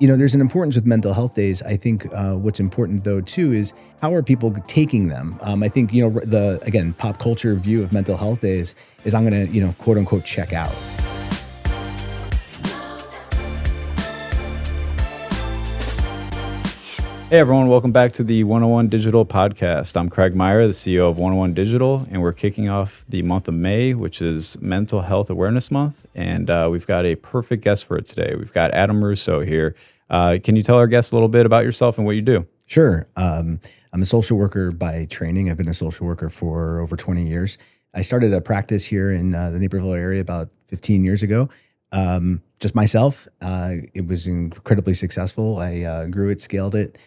There's an importance with mental health days. I think what's important though too is how are people taking them. I think the again pop culture view of mental health days is I'm going to quote unquote check out. Hey everyone, welcome back to the 101 Digital Podcast. I'm Craig Meyer, the CEO of 101 Digital, and we're kicking off the month of May, which is Mental Health Awareness Month. And we've got a perfect guest for it today. We've got Adam Russo here. Can you tell our guests a little bit about yourself and what you do? Sure. I'm a social worker by training. I've been a social worker for over 20 years. I started a practice here in the Naperville area about 15 years ago. Just myself. It was incredibly successful. I grew it, scaled it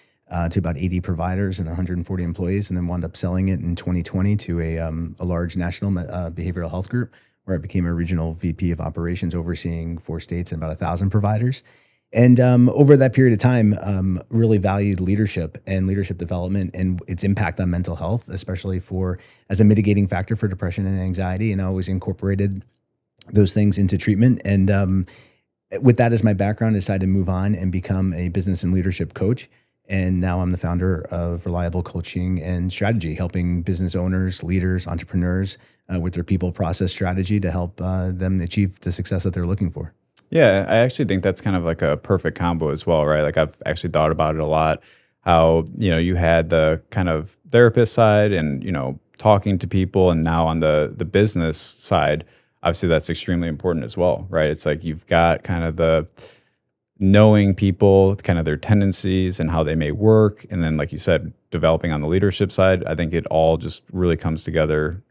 to about 80 providers and 140 employees, and then wound up selling it in 2020 to a large national behavioral health group, where I became a regional VP of operations overseeing 4 states and about 1,000 providers. And over that period of time, really valued leadership and leadership development and its impact on mental health, especially as a mitigating factor for depression and anxiety. And I always incorporated those things into treatment. And with that as my background, I decided to move on and become a business and leadership coach. And now I'm the founder of Reliable Coaching and Strategy, helping business owners, leaders, entrepreneurs with their people process strategy to help them achieve the success that they're looking for. Yeah, I actually think that's kind of like a perfect combo as well, right? Like I've actually thought about it a lot, how, you had the kind of therapist side and, talking to people, and now on the business side, obviously that's extremely important as well, right? It's like you've got kind of the knowing people, kind of their tendencies and how they may work. And then, like you said, developing on the leadership side, I think it all just really comes together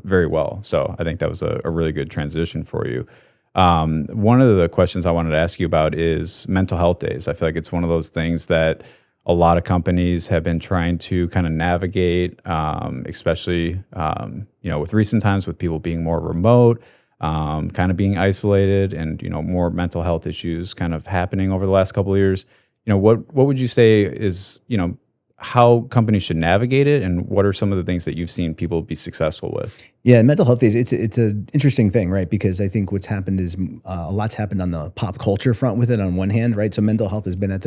very well. So I think that was a really good transition for you. One of the questions I wanted to ask you about is mental health days. I feel like it's one of those things that a lot of companies have been trying to kind of navigate, especially, with recent times with people being more remote, kind of being isolated, and more mental health issues kind of happening over the last couple of years. What would you say is how companies should navigate it, and what are some of the things that you've seen people be successful with? Yeah, mental health days, it's an interesting thing, right? Because I think what's happened is a lot's happened on the pop culture front with it on one hand, right? So mental health has been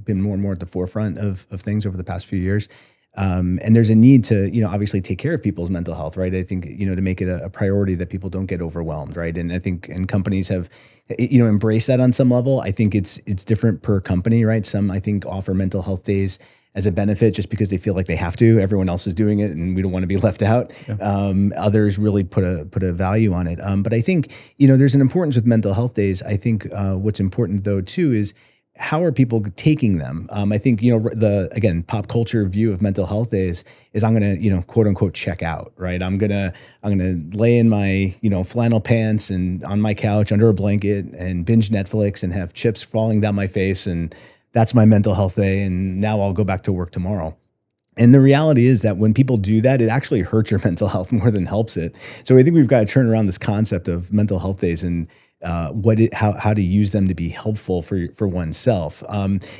been more and more at the forefront of things over the past few years. And there's a need to, obviously take care of people's mental health, right? I think, to make it a priority that people don't get overwhelmed, right? And I think, companies have, embraced that on some level. I think it's different per company, right? Some, I think, offer mental health days as a benefit just because they feel like they have to. Everyone else is doing it and we don't want to be left out. Yeah. Others really put a value on it. But I think, there's an importance with mental health days. I think what's important though too is how are people taking them? I think, again, pop culture view of mental health days is I'm going to, quote unquote, check out, right? I'm going to lay in my, flannel pants and on my couch under a blanket and binge Netflix and have chips falling down my face. And that's my mental health day. And now I'll go back to work tomorrow. And the reality is that when people do that, it actually hurts your mental health more than helps it. So I think we've got to turn around this concept of mental health days and how to use them to be helpful for oneself.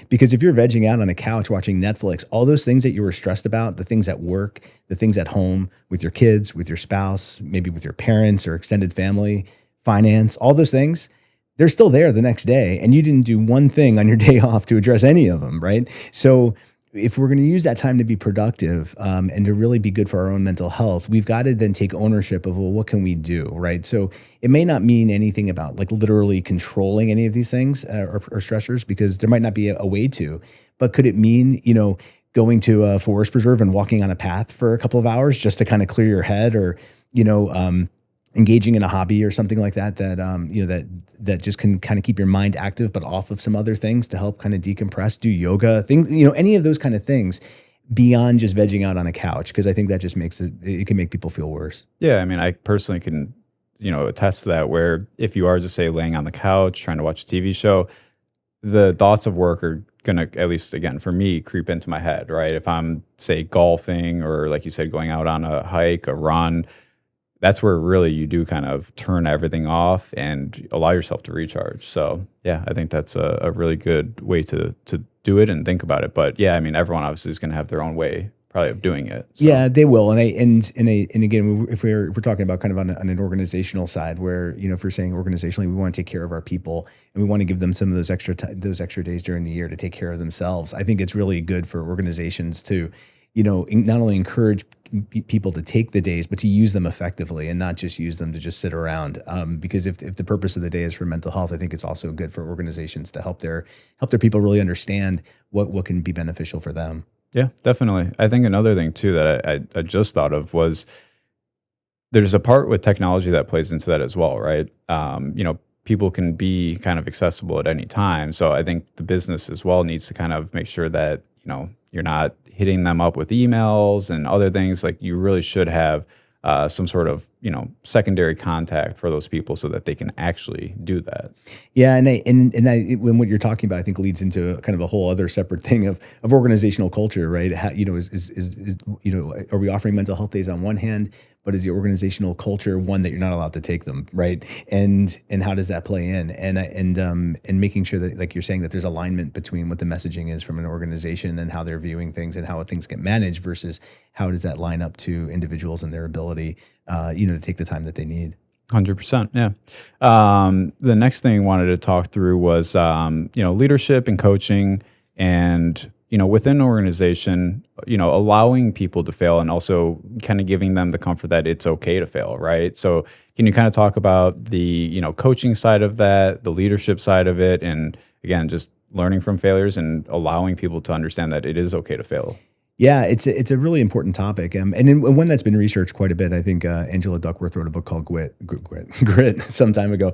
Because if you're vegging out on a couch watching Netflix, all those things that you were stressed about, the things at work, the things at home with your kids, with your spouse, maybe with your parents or extended family, finance, all those things, they're still there the next day. And you didn't do one thing on your day off to address any of them, right? So if we're going to use that time to be productive and to really be good for our own mental health, we've got to then take ownership of, well, what can we do, right? So it may not mean anything about like literally controlling any of these things or stressors, because there might not be a way to, but could it mean, going to a forest preserve and walking on a path for a couple of hours just to kind of clear your head, or, engaging in a hobby or something like that, that just can kind of keep your mind active, but off of some other things to help kind of decompress, do yoga, things, any of those kind of things beyond just vegging out on a couch. Cause I think that just it can make people feel worse. Yeah. I mean, I personally can, attest to that, where if you are just say laying on the couch, trying to watch a TV show, the thoughts of work are going to, at least again, for me, creep into my head, right? If I'm say golfing or like you said, going out on a hike, a run, that's where really you do kind of turn everything off and allow yourself to recharge. So yeah, I think that's a really good way to do it and think about it. But yeah, I mean, everyone obviously is going to have their own way probably of doing it. So Yeah, they will, and again, if we're talking about kind of on an organizational side, where if we're saying organizationally, we want to take care of our people and we want to give them some of those extra days during the year to take care of themselves. I think it's really good for organizations to, not only encourage people to take the days, but to use them effectively and not just use them to just sit around. Because if the purpose of the day is for mental health, I think it's also good for organizations to help their people really understand what can be beneficial for them. yeah, definitely. I think another thing too that I just thought of was there's a part with technology that plays into that as well, right? People can be kind of accessible at any time. So I think the business as well needs to kind of make sure that, you're not hitting them up with emails and other things. Like you really should have some sort of, secondary contact for those people so that they can actually do that. Yeah, when what you're talking about, I think leads into kind of a whole other separate thing of organizational culture, right? How, are we offering mental health days on one hand, but is the organizational culture one that you're not allowed to take them, right? And how does that play in? And making sure that, like you're saying, that there's alignment between what the messaging is from an organization and how they're viewing things and how things get managed versus how does that line up to individuals and their ability, to take the time that they need. 100%. Yeah. The next thing I wanted to talk through was, leadership and coaching and, within an organization, allowing people to fail and also kind of giving them the comfort that it's okay to fail. Right. So can you kind of talk about the, coaching side of that, the leadership side of it, and again, just learning from failures and allowing people to understand that it is okay to fail? Yeah, it's a really important topic, and one that's been researched quite a bit. I think Angela Duckworth wrote a book called Grit some time ago,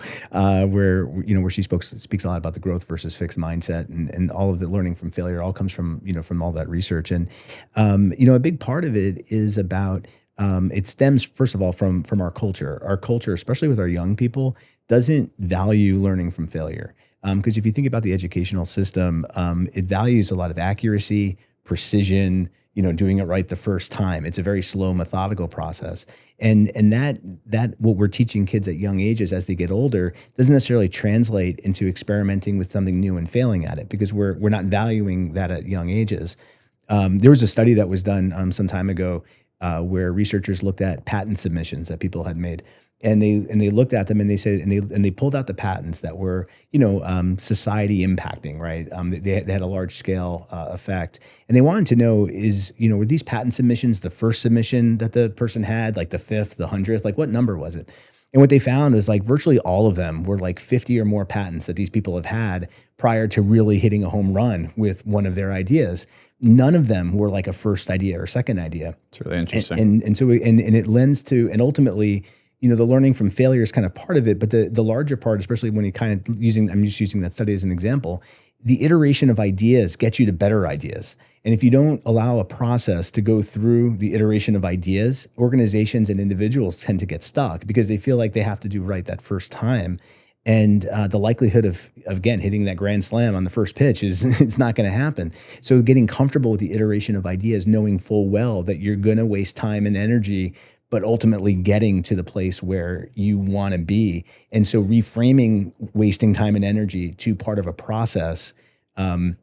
where she speaks a lot about the growth versus fixed mindset, and all of the learning from failure all comes from from all that research, and a big part of it is about it stems first of all from our culture. Our culture, especially with our young people, doesn't value learning from failure, because if you think about the educational system, it values a lot of accuracy, precision, doing it right the first time. It's a very slow, methodical process. And that what we're teaching kids at young ages as they get older doesn't necessarily translate into experimenting with something new and failing at it, because we're not valuing that at young ages. There was a study that was done some time ago where researchers looked at patent submissions that people had made. And they looked at them and they said and they pulled out the patents that were society impacting, right? They had a large scale effect, and they wanted to know were these patent submissions the first submission that the person had, like the 5th, the 100th, like what number was it? And what they found was like virtually all of them were like 50 or more patents that these people have had prior to really hitting a home run with one of their ideas. None of them were like a first idea or second idea. It's really interesting. And so it lends to, and ultimately, the learning from failure is kind of part of it, but the larger part, especially when you kind of I'm just using that study as an example, the iteration of ideas gets you to better ideas. And if you don't allow a process to go through the iteration of ideas, organizations and individuals tend to get stuck because they feel like they have to do right that first time. And the likelihood of, again, hitting that grand slam on the first pitch it's not going to happen. So getting comfortable with the iteration of ideas, knowing full well that you're going to waste time and energy, but ultimately getting to the place where you want to be. And so reframing wasting time and energy to part of a process in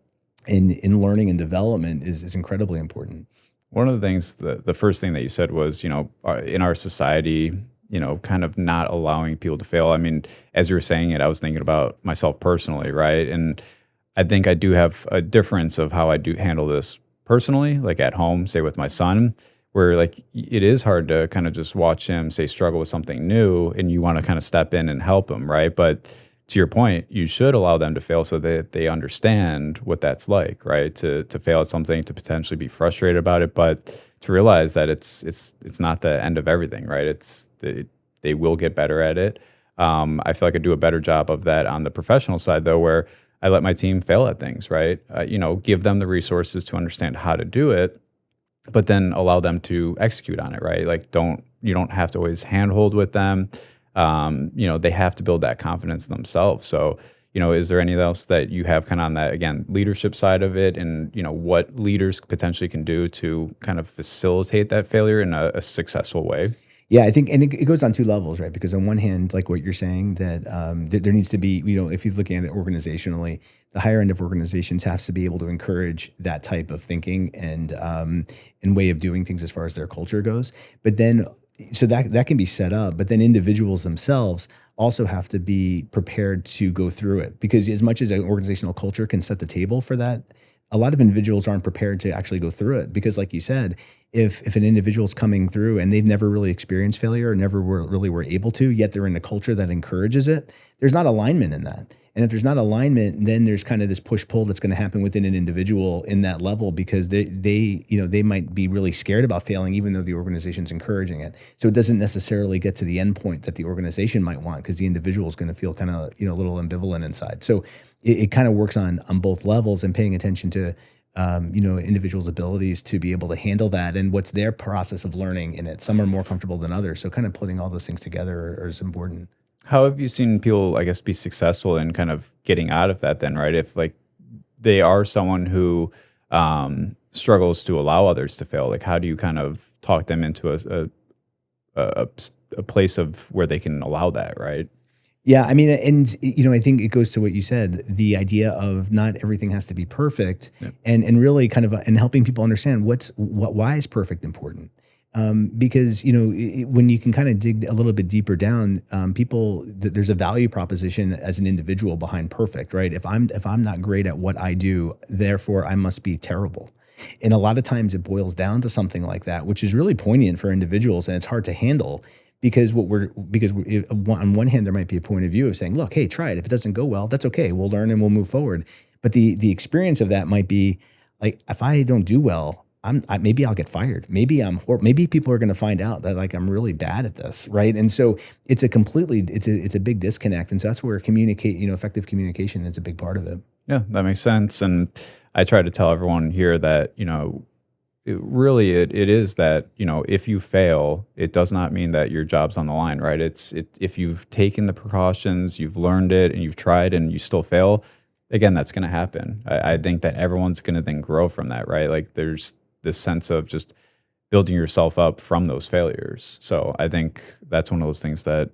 learning and development is incredibly important. One of the things, the first thing that you said was, in our society, kind of not allowing people to fail. I mean, as you were saying it, I was thinking about myself personally, right? And I think I do have a difference of how I do handle this personally, like at home, say with my son, where like it is hard to kind of just watch him say struggle with something new and you want to kind of step in and help him, right? But to your point, you should allow them to fail so that they understand what that's like, right? To fail at something, to potentially be frustrated about it, but to realize that it's not the end of everything, right? They will get better at it. I feel like I do a better job of that on the professional side though, where I let my team fail at things, right? Give them the resources to understand how to do it, but then allow them to execute on it, right? Like you don't have to always handhold with them. They have to build that confidence in themselves. So, is there anything else that you have kind of on that, again, leadership side of it and, what leaders potentially can do to kind of facilitate that failure in a successful way? Yeah, I think, and it goes on two levels, right? Because on one hand, like what you're saying, that there needs to be, if you're looking at it organizationally, the higher end of organizations has to be able to encourage that type of thinking and way of doing things as far as their culture goes. But then, so that can be set up, but then individuals themselves also have to be prepared to go through it, because as much as an organizational culture can set the table for that, a lot of individuals aren't prepared to actually go through it, because like you said, if an individual's coming through and they've never really experienced failure or never really were able to, yet they're in a culture that encourages it, there's not alignment in that. And if there's not alignment, then there's kind of this push pull that's going to happen within an individual in that level, because they might be really scared about failing, even though the organization's encouraging it. So it doesn't necessarily get to the end point that the organization might want, because the individual is going to feel kind of a little ambivalent inside. So it kind of works on both levels, and paying attention to individuals' abilities to be able to handle that and what's their process of learning in it. Some are more comfortable than others. So kind of putting all those things together is important. How have you seen people, I guess, be successful in kind of getting out of that then, right? If like they are someone who struggles to allow others to fail, like how do you kind of talk them into a place of where they can allow that, right? Yeah, I mean, and I think it goes to what you said, the idea of not everything has to be perfect, Yeah. and really kind of and helping people understand why is perfect important. Because when you can kind of dig a little bit deeper down, there's a value proposition as an individual behind perfect, right? If I'm not great at what I do, therefore I must be terrible. And a lot of times it boils down to something like that, which is really poignant for individuals, and it's hard to handle, because on one hand there might be a point of view of saying, look, hey, try it. If it doesn't go well, that's okay. We'll learn and we'll move forward. But the experience of that might be like, if I don't do well, maybe I'll get fired. Maybe people are going to find out that like I'm really bad at this, right? And so it's a big disconnect, and so that's where effective communication is a big part of it. Yeah, that makes sense. And I try to tell everyone here that, it is that, if you fail, it does not mean that your job's on the line, right? If you've taken the precautions, you've learned it, and you've tried and you still fail, again, that's going to happen. I think that everyone's going to then grow from that, right? Like there's this sense of just building yourself up from those failures. So I think that's one of those things that,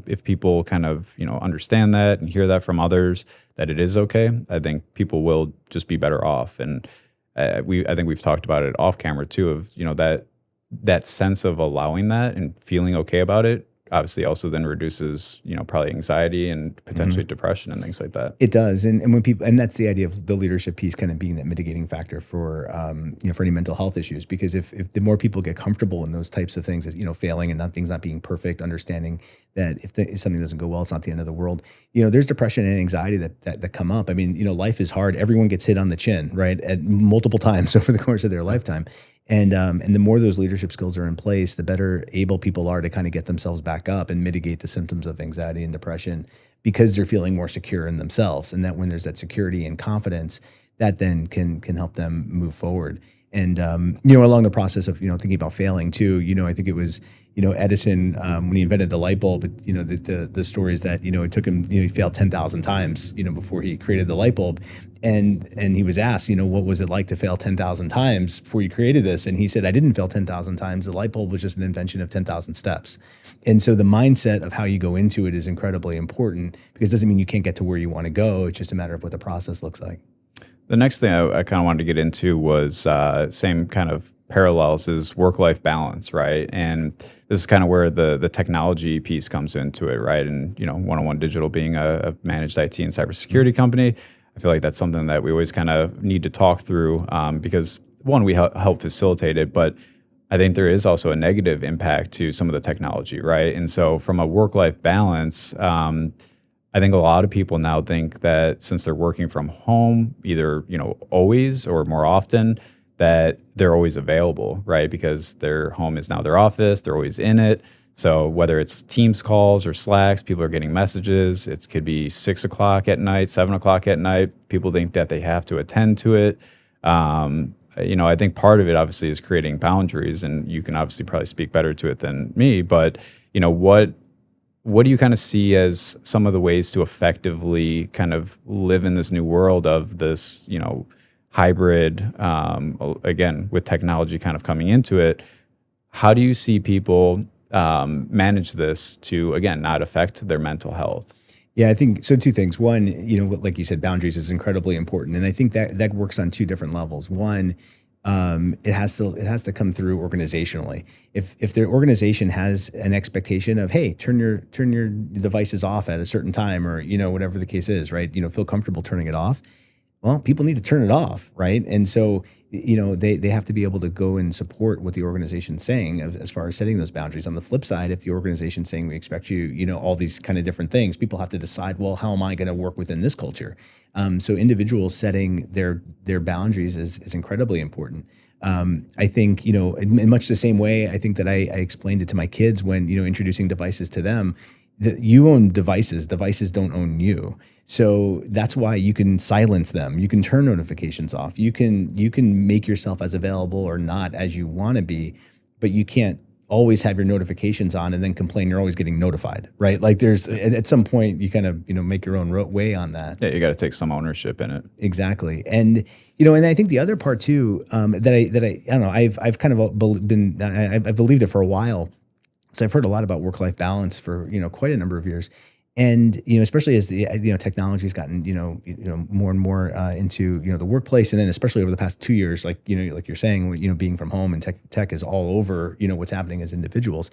if people kind of, understand that and hear that from others, that it is okay, I think people will just be better off. And I think we've talked about it off camera too, of, that sense of allowing that and feeling okay about it obviously also then reduces, probably anxiety and potentially depression and things like that. It does, and when people, and that's the idea of the leadership piece kind of being that mitigating factor for for any mental health issues. Because if the more people get comfortable in those types of things, as failing and things not being perfect, understanding that if something doesn't go well, it's not the end of the world. There's depression and anxiety that come up. I mean, life is hard. Everyone gets hit on the chin, right, at multiple times over the course of their lifetime. And the more those leadership skills are in place, the better able people are to kind of get themselves back up and mitigate the symptoms of anxiety and depression, because they're feeling more secure in themselves. And that when there's that security and confidence, that then can help them move forward. And along the process of thinking about failing too, I think it was Edison, when he invented the light bulb. The story is that it took him, he failed 10,000 times before he created the light bulb. And he was asked, what was it like to fail 10,000 times before you created this? And he said, I didn't fail 10,000 times. The light bulb was just an invention of 10,000 steps. And so the mindset of how you go into it is incredibly important, because it doesn't mean you can't get to where you want to go. It's just a matter of what the process looks like. The next thing I kind of wanted to get into was same kind of parallels is work-life balance, right? And this is kind of where the technology piece comes into it, right? And, 101 Digital being a managed IT and cybersecurity company, I feel like that's something that we always kind of need to talk through because, one, we help facilitate it, but I think there is also a negative impact to some of the technology, right? And so from a work-life balance, I think a lot of people now think that since they're working from home, either, always or more often, that they're always available, right? Because their home is now their office, they're always in it. So whether it's Teams calls or Slacks, people are getting messages. It could be 6 o'clock at night, 7 o'clock at night. People think that they have to attend to it. I think part of it obviously is creating boundaries, and you can obviously probably speak better to it than me, but what do you kind of see as some of the ways to effectively kind of live in this new world of this, hybrid, again, with technology kind of coming into it? How do you see people manage this to, again, not affect their mental health? Yeah, I think so. Two things. One, like you said, boundaries is incredibly important, and I think that works on two different levels. One, it has to come through organizationally. If their organization has an expectation of, hey, turn your devices off at a certain time, or whatever the case is, right? Feel comfortable turning it off. Well, people need to turn it off, right? And so, they have to be able to go and support what the organization's saying as far as setting those boundaries. On the flip side, if the organization's saying we expect you, all these kind of different things, people have to decide, well, how am I going to work within this culture? So individuals setting their boundaries is incredibly important. I think, in much the same way, I think that I explained it to my kids when, introducing devices to them, that you own devices don't own you. So that's why you can silence them. You can turn notifications off. You can make yourself as available or not as you want to be, but you can't always have your notifications on and then complain you're always getting notified, right? Like there's at some point you kind of make your own way on that. Yeah, you got to take some ownership in it. Exactly. And I think the other part too, that I don't know, I've kind of I've believed it for a while. So I've heard a lot about work-life balance for quite a number of years, and especially as the technology has gotten more and more into the workplace, and then especially over the past 2 years, like like you're saying, being from home and tech is all over what's happening as individuals.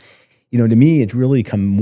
To me, it's really come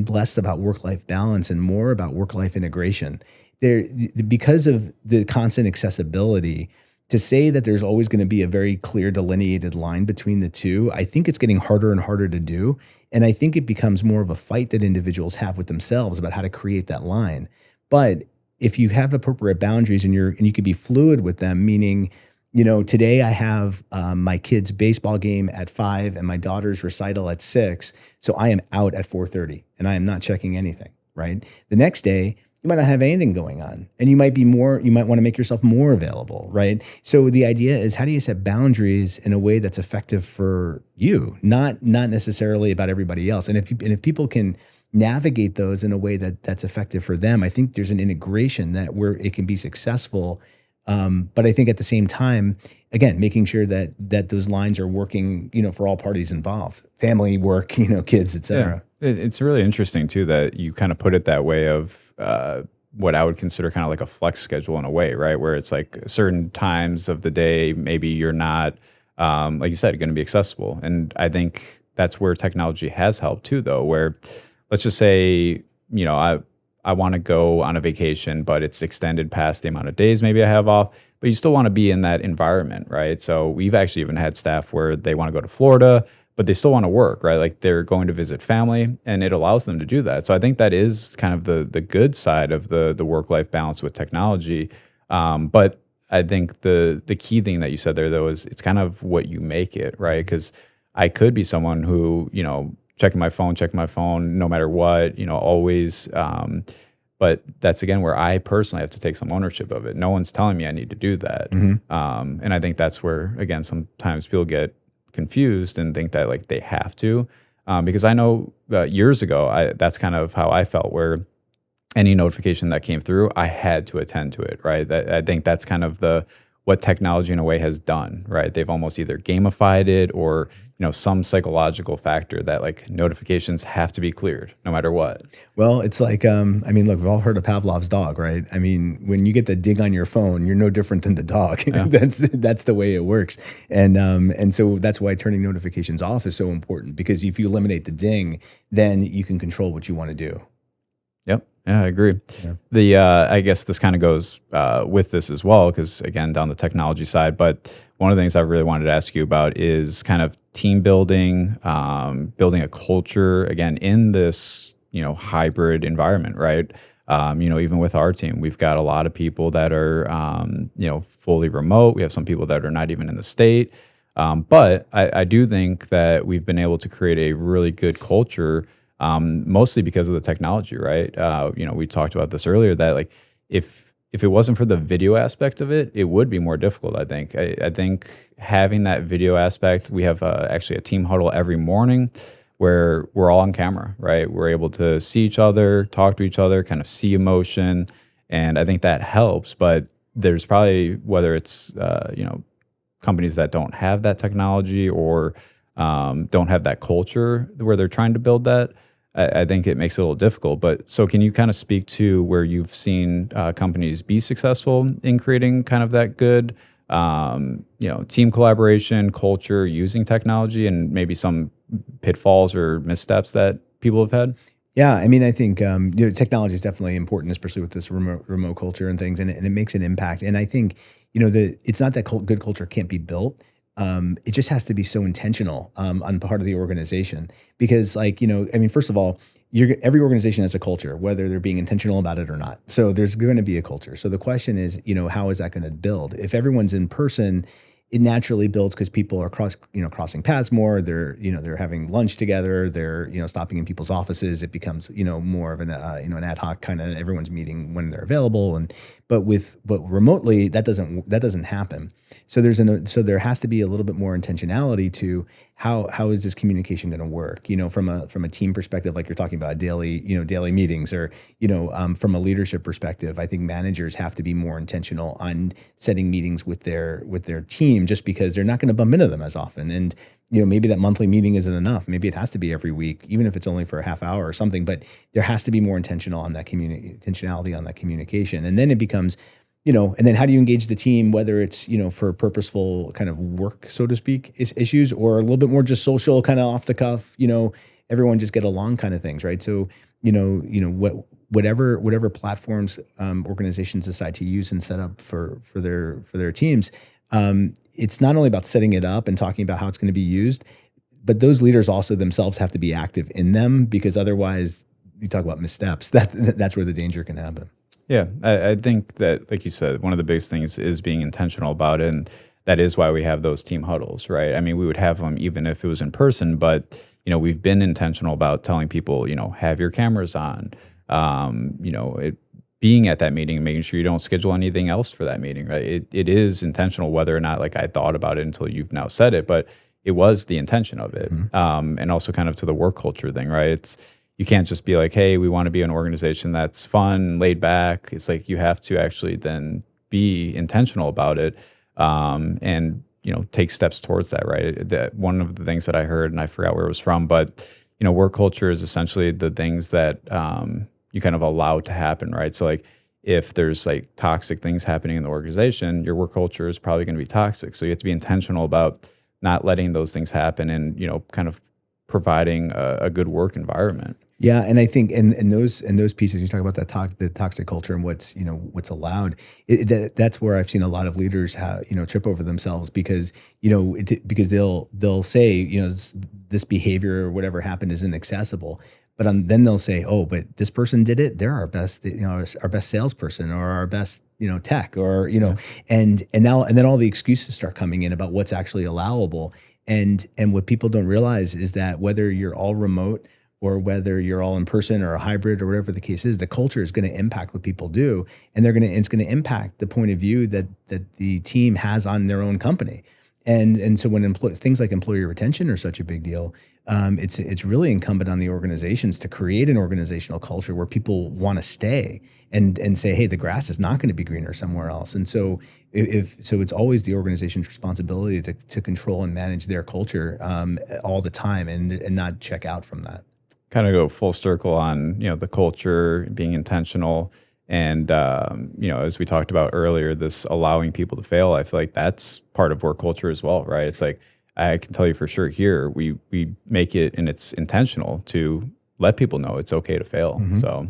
less about work-life balance and more about work-life integration. There, because of the constant accessibility, to say that there's always going to be a very clear delineated line between the two, I think it's getting harder and harder to do. And I think it becomes more of a fight that individuals have with themselves about how to create that line. But if you have appropriate boundaries and you could be fluid with them, meaning, today I have my kid's baseball game at 5 and my daughter's recital at 6. So I am out at 4:30 and I am not checking anything, right? The next day, you might not have anything going on and you might want to make yourself more available, right? So the idea is, how do you set boundaries in a way that's effective for you, not necessarily about everybody else? And if people can navigate those in a way that's effective for them, I think there's an integration where it can be successful. But I think at the same time, again, making sure that those lines are working, for all parties involved, family, work, kids, et cetera. Yeah. It's really interesting too that you kind of put it that way of what I would consider kind of like a flex schedule in a way, right? Where it's like certain times of the day, maybe you're not, like you said, going to be accessible. And I think that's where technology has helped too, though, where let's just say, I want to go on a vacation, but it's extended past the amount of days maybe I have off, but you still want to be in that environment, right? So we've actually even had staff where they want to go to Florida, but they still want to work, right? Like they're going to visit family and it allows them to do that. So I think that is kind of the good side of the work-life balance with technology. But I think the key thing that you said there though is it's kind of what you make it, right? Because I could be someone who, checking my phone no matter what, always. But that's again where I personally have to take some ownership of it. No one's telling me I need to do that. Mm-hmm. And I think that's where, again, sometimes people get confused and think that like they have to, because I know years ago, that's kind of how I felt, where any notification that came through, I had to attend to it, right? I think that's kind of what technology in a way has done, right? They've almost either gamified it or, some psychological factor that like notifications have to be cleared no matter what. Well, it's like, look, we've all heard of Pavlov's dog, right? I mean, when you get the ding on your phone, you're no different than the dog. Yeah. That's the way it works. And so that's why turning notifications off is so important, because if you eliminate the ding, then you can control what you want to do. Yep. Yeah, I agree. Yeah. I guess this kind of goes with this as well, because again, down the technology side, but one of the things I really wanted to ask you about is kind of team building, building a culture, again, in this, hybrid environment, right? Even with our team, we've got a lot of people that are, fully remote. We have some people that are not even in the state. But I do think that we've been able to create a really good culture, mostly because of the technology, right? We talked about this earlier, that like if it wasn't for the video aspect of it, it would be more difficult, I think. I think having that video aspect, we have actually a team huddle every morning where we're all on camera, right? We're able to see each other, talk to each other, kind of see emotion. And I think that helps. But there's probably, whether it's, companies that don't have that technology or don't have that culture where they're trying to build that, I think it makes it a little difficult. But so, can you kind of speak to where you've seen companies be successful in creating kind of that good, team collaboration culture using technology, and maybe some pitfalls or missteps that people have had? Yeah, I mean, I think technology is definitely important, especially with this remote culture and things, and it makes an impact. And I think it's not that good culture can't be built. It just has to be so intentional on the part of the organization because, I mean, first of all, every organization has a culture, whether they're being intentional about it or not. So there's going to be a culture. So the question is, how is that going to build? If everyone's in person, it naturally builds because people are crossing paths more. They're having lunch together. They're stopping in people's offices. It becomes more of an an ad hoc kind of everyone's meeting when they're available. But remotely that doesn't happen. So there has to be a little bit more intentionality to how is this communication going to work? From a team perspective, like you're talking about daily meetings, or from a leadership perspective, I think managers have to be more intentional on setting meetings with their team, just because they're not going to bump into them as often. And maybe that monthly meeting isn't enough. Maybe it has to be every week, even if it's only for a half hour or something. But there has to be more intentionality on that communication, and then it becomes. And then how do you engage the team, whether it's, for purposeful kind of work, so to speak, issues, or a little bit more just social, kind of off the cuff, everyone just get along kind of things, right? So, whatever platforms organizations decide to use and set up for their teams, it's not only about setting it up and talking about how it's going to be used, but those leaders also themselves have to be active in them, because otherwise, you talk about missteps, that's where the danger can happen. Yeah, I think that, like you said, one of the biggest things is being intentional about it, and that is why we have those team huddles, right? I mean, we would have them even if it was in person, but we've been intentional about telling people, have your cameras on, being at that meeting and making sure you don't schedule anything else for that meeting, right? It is intentional, whether or not, like, I thought about it until you've now said it, but it was the intention of it, and also kind of to the work culture thing, right? You can't just be like, hey, we want to be an organization that's fun, laid back. It's like you have to actually then be intentional about it, and take steps towards that, right? That one of the things that I heard, and I forgot where it was from, but work culture is essentially the things that you kind of allow to happen, right? So, like, if there's like toxic things happening in the organization, your work culture is probably going to be toxic. So you have to be intentional about not letting those things happen, and kind of providing a good work environment. Yeah, and I think in those pieces you talk about the toxic culture and what's allowed. That's where I've seen a lot of leaders trip over themselves, because because they'll say this behavior or whatever happened is inaccessible, but then they'll say, oh, but this person did it. They're our best our best salesperson, or our best tech, or and then all the excuses start coming in about what's actually allowable. And what people don't realize is that whether you're all remote or whether you're all in person or a hybrid or whatever the case is, the culture is going to impact what people do, and it's going to impact the point of view that the team has on their own company. And so when things like employee retention are such a big deal, it's really incumbent on the organizations to create an organizational culture where people want to stay and say, hey, the grass is not going to be greener somewhere else. And so it's always the organization's responsibility to control and manage their culture all the time, and not check out from that. Kind of go full circle on the culture, being intentional, and as we talked about earlier, this allowing people to fail. I feel like that's part of work culture as well, right? It's like, I can tell you for sure here, we make it, and it's intentional to let people know it's okay to fail. Mm-hmm. So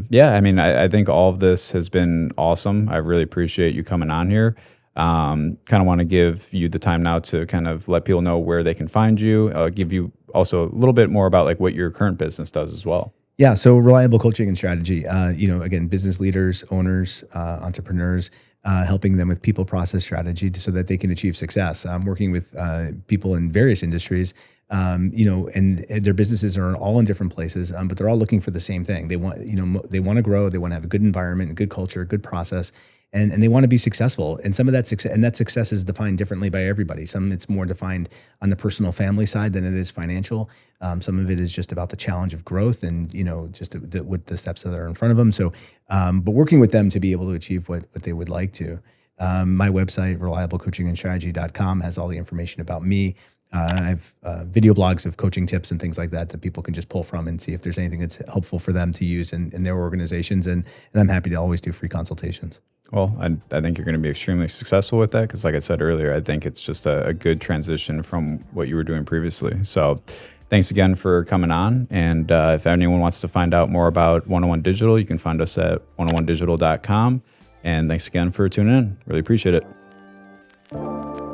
yeah, I mean, I think all of this has been awesome. I really appreciate you coming on here. Kind of want to give you the time now to kind of let people know where they can find you. Give you also a little bit more about like what your current business does as well. Yeah, so Reliable Coaching and Strategy. Again, business leaders, owners, entrepreneurs, helping them with people, process, strategy, so that they can achieve success. I'm working with people in various industries, and their businesses are all in different places, but they're all looking for the same thing. They want, they want to grow. They want to have a good environment, a good culture, a good process. And they want to be successful. And some of that success is defined differently by everybody. Some it's more defined on the personal family side than it is financial. Some of it is just about the challenge of growth and, just with the steps that are in front of them. So, but working with them to be able to achieve what they would like to. My website, reliablecoachingandstrategy.com, has all the information about me. I have video blogs of coaching tips and things like that that people can just pull from and see if there's anything that's helpful for them to use in their organizations. And I'm happy to always do free consultations. Well, I think you're going to be extremely successful with that because, like I said earlier, I think it's just a good transition from what you were doing previously. So thanks again for coming on. And if anyone wants to find out more about 101 Digital, you can find us at 101digital.com. And thanks again for tuning in. Really appreciate it.